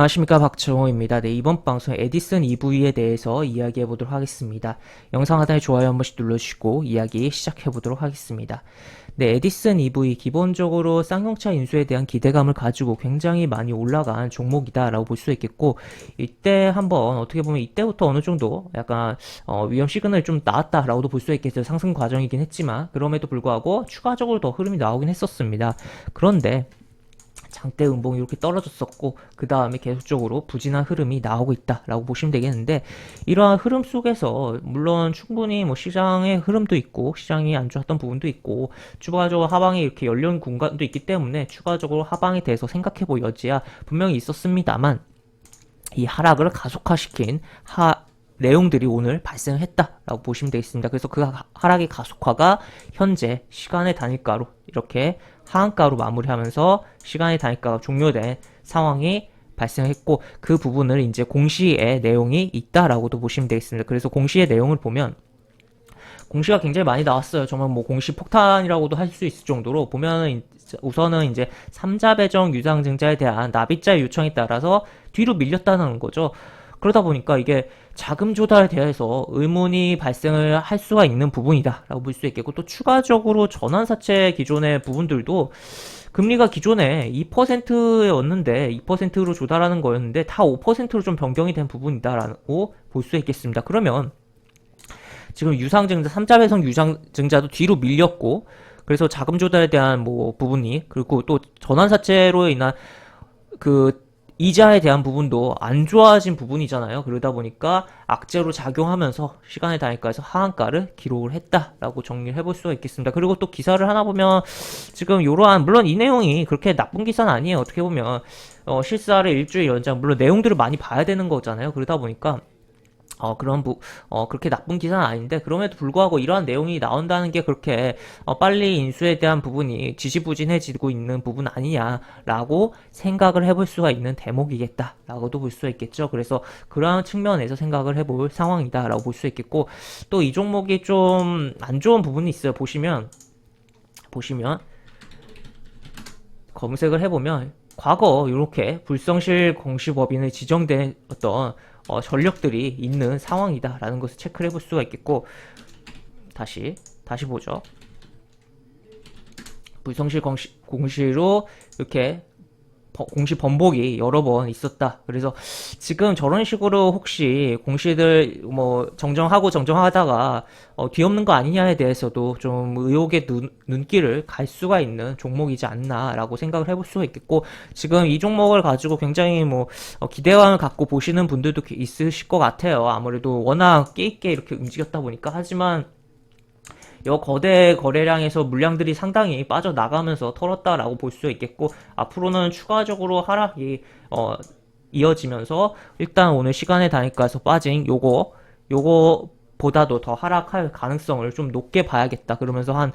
안녕하십니까, 박정호입니다. 네, 이번 방송 에디슨 EV에 대해서 이야기해 보도록 하겠습니다. 영상 하단에 좋아요 한 번씩 눌러주시고 이야기 시작해 보도록 하겠습니다. 네, 에디슨 EV 기본적으로 쌍용차 인수에 대한 기대감을 가지고 굉장히 많이 올라간 종목이다 라고 볼 수 있겠고, 이때 한번 어떻게 보면 이때부터 어느 정도 약간 위험 시그널이 좀 나왔다 라고도 볼 수 있겠어요. 상승 과정이긴 했지만 그럼에도 불구하고 추가적으로 더 흐름이 나오긴 했었습니다. 그런데 장대 음봉이 이렇게 떨어졌었고 그 다음에 계속적으로 부진한 흐름이 나오고 있다라고 보시면 되겠는데, 이러한 흐름 속에서 물론 충분히 뭐 시장의 흐름도 있고 시장이 안 좋았던 부분도 있고 추가적으로 하방이 이렇게 열린 공간도 있기 때문에 추가적으로 하방에 대해서 생각해볼 여지야 분명히 있었습니다만, 이 하락을 가속화시킨 내용들이 오늘 발생했다라고 보시면 되겠습니다. 그래서 그 하락의 가속화가 현재 시간의 단일가로 이렇게 하한가로 마무리하면서 시간의 단일가가 종료된 상황이 발생했고, 그 부분을 이제 공시의 내용이 있다라고도 보시면 되겠습니다. 그래서 공시의 내용을 보면 공시가 굉장히 많이 나왔어요. 정말 뭐 공시 폭탄이라고도 할 수 있을 정도로 보면은 우선은 이제 3자 배정 유상증자에 대한 납입자의 요청에 따라서 뒤로 밀렸다는 거죠. 그러다 보니까 이게 자금 조달에 대해서 의문이 발생을 할 수가 있는 부분이다 라고 볼 수 있겠고, 또 추가적으로 전환사채 기존의 부분들도 금리가 기존에 2%였는데 2%로 조달하는 거였는데 다 5%로 좀 변경이 된 부분이다 라고 볼 수 있겠습니다. 그러면 지금 유상증자 3자 배정 유상증자도 뒤로 밀렸고, 그래서 자금 조달에 대한 뭐 부분이, 그리고 또 전환사채로 인한 그 이자에 대한 부분도 안 좋아진 부분이잖아요. 그러다 보니까 악재로 작용하면서 시간의 단일가에서 하한가를 기록을 했다라고 정리를 해볼 수가 있겠습니다. 그리고 또 기사를 하나 보면 지금 이러한, 물론 이 내용이 그렇게 나쁜 기사는 아니에요. 어떻게 보면 실사를 일주일 연장, 물론 내용들을 많이 봐야 되는 거잖아요. 그러다 보니까 그렇게 나쁜 기사는 아닌데, 그럼에도 불구하고 이러한 내용이 나온다는 게 그렇게 빨리 인수에 대한 부분이 지지부진해지고 있는 부분 아니냐라고 생각을 해볼 수가 있는 대목이겠다라고도 볼 수 있겠죠. 그래서 그러한 측면에서 생각을 해볼 상황이다라고 볼 수 있겠고, 또 이 종목이 좀 안 좋은 부분이 있어요. 보시면 검색을 해보면 과거 이렇게 불성실 공시법인을 지정된 어떤 전력들이 있는 상황이다라는 것을 체크를 해볼 수가 있겠고, 다시 보죠. 불성실 공시로 이렇게 공시 번복이 여러 번 있었다. 그래서 지금 저런 식으로 혹시 공시들 뭐 정정하다가 뒤엎는 거 아니냐에 대해서도 좀 의혹의 눈길을 갈 수가 있는 종목이지 않나라고 생각을 해볼 수가 있겠고, 지금 이 종목을 가지고 굉장히 뭐 기대감을 갖고 보시는 분들도 있으실 것 같아요. 아무래도 워낙 깨있게 이렇게 움직였다 보니까. 하지만 거대 거래량에서 물량들이 상당히 빠져나가면서 털었다라고 볼 수 있겠고, 앞으로는 추가적으로 하락이 이어지면서 일단 오늘 시간의 단일가에서 빠진 요거보다도 더 하락할 가능성을 좀 높게 봐야겠다. 그러면서 한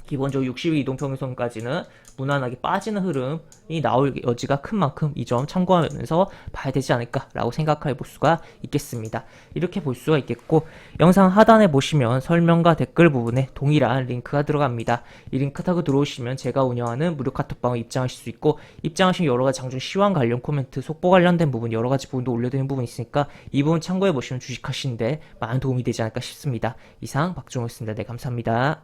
기본적으로 60일 이동평균선까지는 무난하게 빠지는 흐름이 나올 여지가 큰 만큼 이 점 참고하면서 봐야 되지 않을까라고 생각해 볼 수가 있겠습니다. 이렇게 볼 수가 있겠고, 영상 하단에 보시면 설명과 댓글 부분에 동일한 링크가 들어갑니다. 이 링크 타고 들어오시면 제가 운영하는 무료 카톡방에 입장하실 수 있고, 입장하시면 여러가지 장중 시황 관련 코멘트, 속보 관련된 부분 여러가지 부분도 올려드리는 부분이 있으니까 이 부분 참고해 보시면 주식하시는데 많은 도움이 되지 않을까 싶습니다. 이상 박종호였습니다. 네, 감사합니다.